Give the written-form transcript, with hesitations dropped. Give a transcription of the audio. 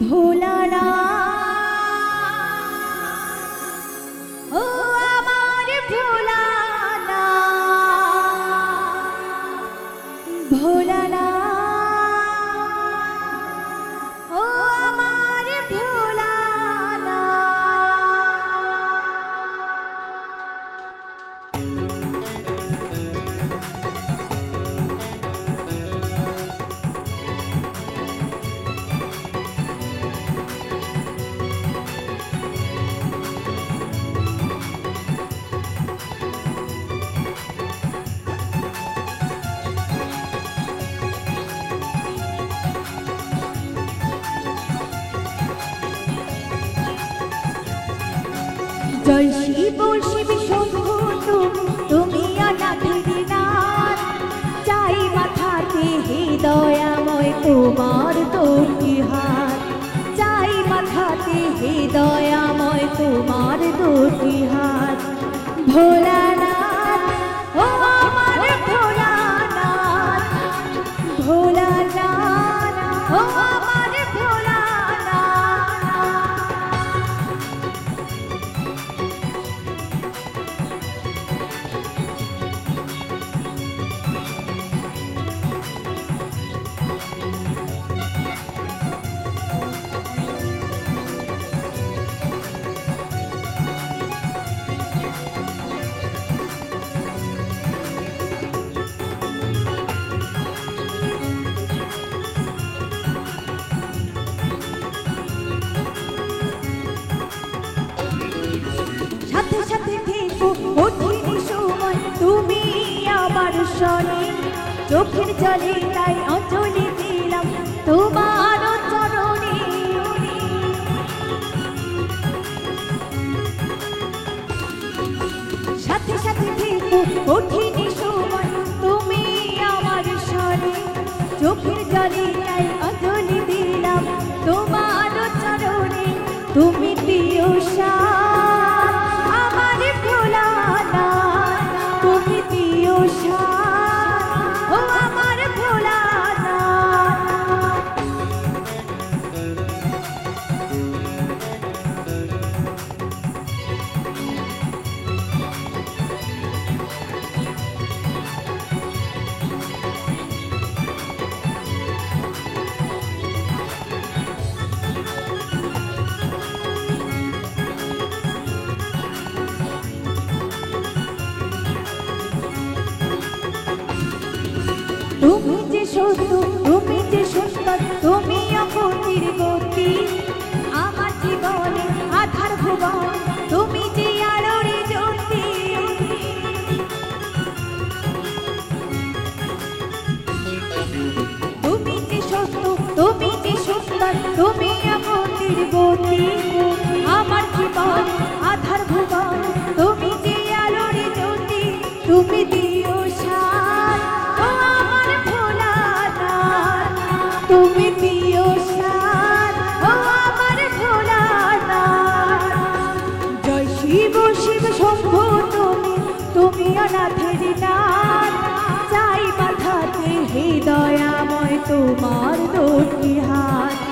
ভোলানা ও আমার ভোলানা ভোলানা ও আমার ভোলানা জয় শিব শিব শম্ভু তুমি অনাথের নাথ চাই মাথাতে হৃদয়াময় তোমার দুটি হাত চাই মাথাতে হৃদয়াময় তোমার দুটি হাত ভোলানাথ ও আমার ভোলানাথ ভোলানাথ ও আমার ভোলানাথ সাথে সাথে থেকো কঠিন সময় তুমি আমার শনে চোখের জলে তাই অঞ্জলি দিলাম তোমার চরণে সাথে সাথে থেকো কঠিন সময় তুমি আমার শনে চোখের জলে তাই অঞ্জলি দিলাম তোমার চরণে তুমি দিও আমার ভোলানাথ তুমি দিও ও আমার ভোলানাথ তুমি যে সত্য তুমি যে সুন্দর তুমি অগতির গতি আমার জীবনে আধার ভুবন তুমি যে আলোর জ্যোতি তুমি যে সত্য তুমি যে সুন্দর তুমি অগতির গতি আমার জীবন আধার ভুবন তুমি যে আলোর জ্যোতি তুমি দিও তুমি দিও ও আমার ভোলানাথ জয় শিব শিব শম্ভু তুমি অনাথের নাথ চাই মাথাতে হৃদয়াময় তোমার দুটি হাত